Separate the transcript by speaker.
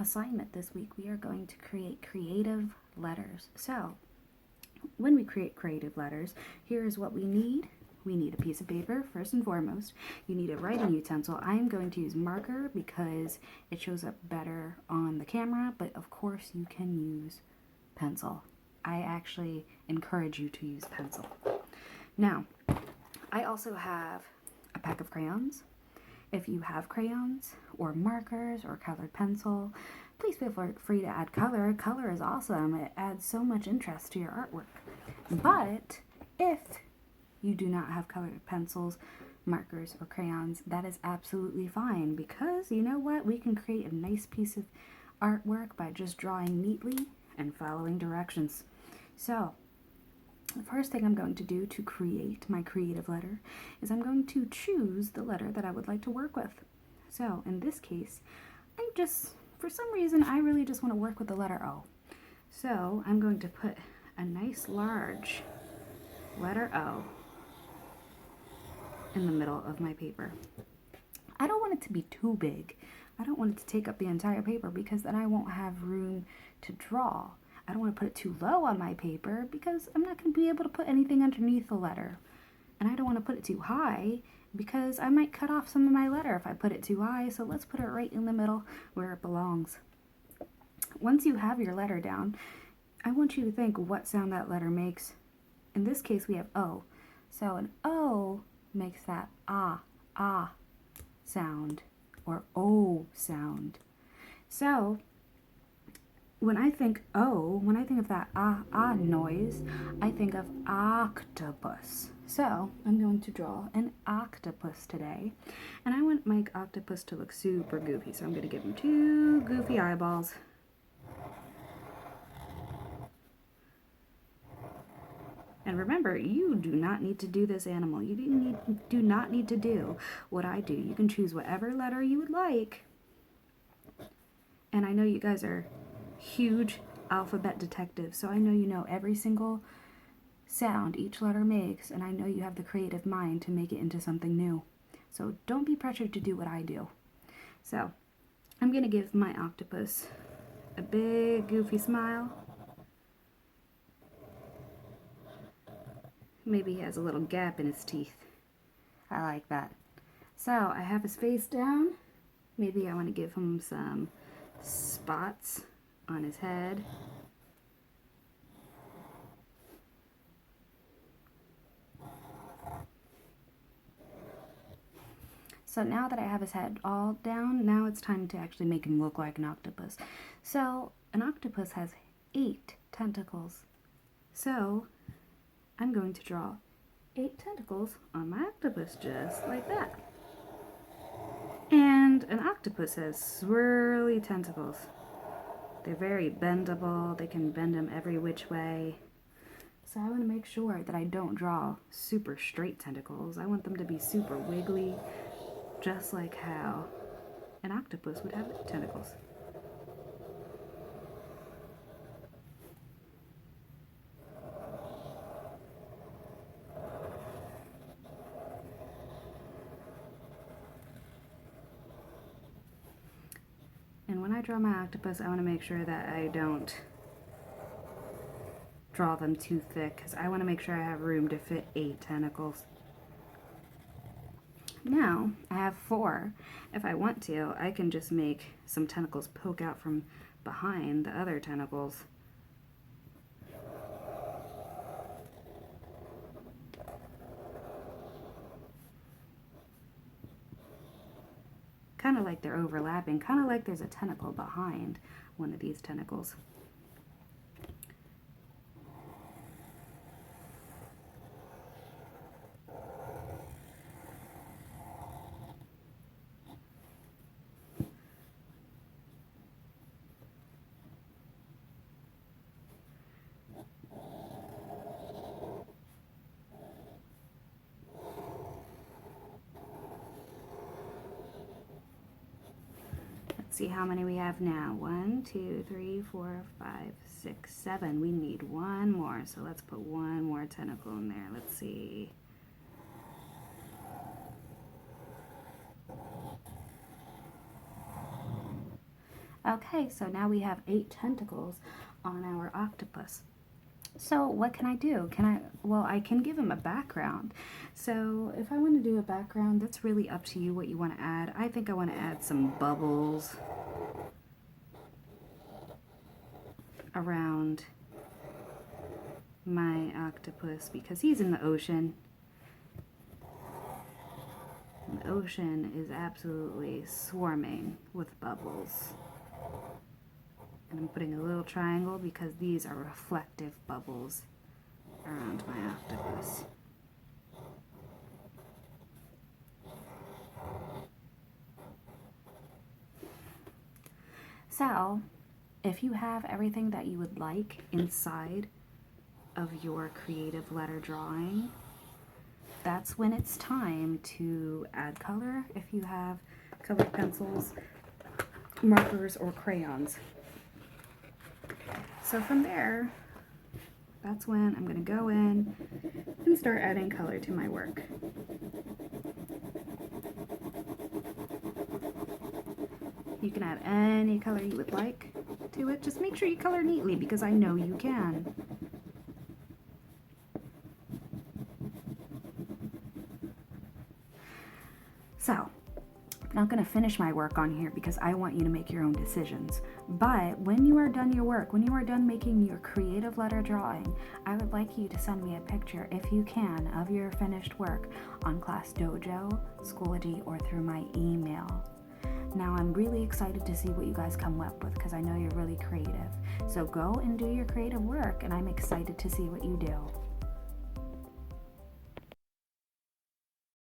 Speaker 1: assignment this week, we are going to create creative letters. So, when we create creative letters, here is what we need. We need a piece of paper, first and foremost. You need a writing utensil. I am going to use marker because it shows up better on the camera, but of course you can use pencil. I actually encourage you to use pencil. Now, I also have a pack of crayons. If you have crayons or markers or colored pencil, please feel free to add color. Color is awesome. It adds so much interest to your artwork. But if you do not have colored pencils, markers, or crayons, that is absolutely fine, because you know what? We can create a nice piece of artwork by just drawing neatly and following directions. So, the first thing I'm going to do to create my creative letter is I'm going to choose the letter that I would like to work with. So, in this case, for some reason, I really just want to work with the letter O. So, I'm going to put a nice large letter O in the middle of my paper. I don't want it to be too big. I don't want it to take up the entire paper, because then I won't have room to draw. I don't want to put it too low on my paper because I'm not going to be able to put anything underneath the letter. And I don't want to put it too high because I might cut off some of my letter if I put it too high. So let's put it right in the middle where it belongs. Once you have your letter down, I want you to think what sound that letter makes. In this case, we have O. So an O makes that ah sound, or O sound. So when I think O, when I think of that ah noise, I think of octopus. So I'm going to draw an octopus today, and I want my octopus to look super goofy, so I'm going to give him 2 goofy eyeballs. And remember, you do not need to do this animal. You do not need to do what I do. You can choose whatever letter you would like. And I know you guys are huge alphabet detectives, so I know you know every single sound each letter makes, and I know you have the creative mind to make it into something new. So don't be pressured to do what I do. So I'm going to give my octopus a big goofy smile. Maybe he has a little gap in his teeth. I like that. So I have his face down. Maybe I want to give him some spots on his head. So now that I have his head all down, now it's time to actually make him look like an octopus. So an octopus has 8 tentacles. So I'm going to draw 8 tentacles on my octopus, just like that. And an octopus has swirly tentacles. They're very bendable. They can bend them every which way. So I want to make sure that I don't draw super straight tentacles. I want them to be super wiggly, just like how an octopus would have tentacles. And when I draw my octopus, I want to make sure that I don't draw them too thick, because I want to make sure I have room to fit 8 tentacles. Now, I have 4. If I want to, I can just make some tentacles poke out from behind the other tentacles. Kind of like they're overlapping, kind of like there's a tentacle behind one of these tentacles. See how many we have now. 1, 2, 3, 4, 5, 6, 7. We need 1 more, so let's put 1 more tentacle in there. Let's see. Okay, so now we have 8 tentacles on our octopus. So what can I do? Well, I can give him a background. So if I want to do a background, that's really up to you what you want to add. I think I want to add some bubbles around my octopus because he's in the ocean. And the ocean is absolutely swarming with bubbles. And I'm putting a little triangle because these are reflective bubbles around my octopus. So, if you have everything that you would like inside of your creative letter drawing, that's when it's time to add color if you have colored pencils, markers, or crayons. So from there, that's when I'm going to go in and start adding color to my work. You can add any color you would like to it. Just make sure you color neatly because I know you can. So, I'm not going to finish my work on here because I want you to make your own decisions. But when you are done your work, when you are done making your creative letter drawing, I would like you to send me a picture, if you can, of your finished work on Class Dojo, Schoology, or through my email. Now, I'm really excited to see what you guys come up with because I know you're really creative. So go and do your creative work, and I'm excited to see what you do.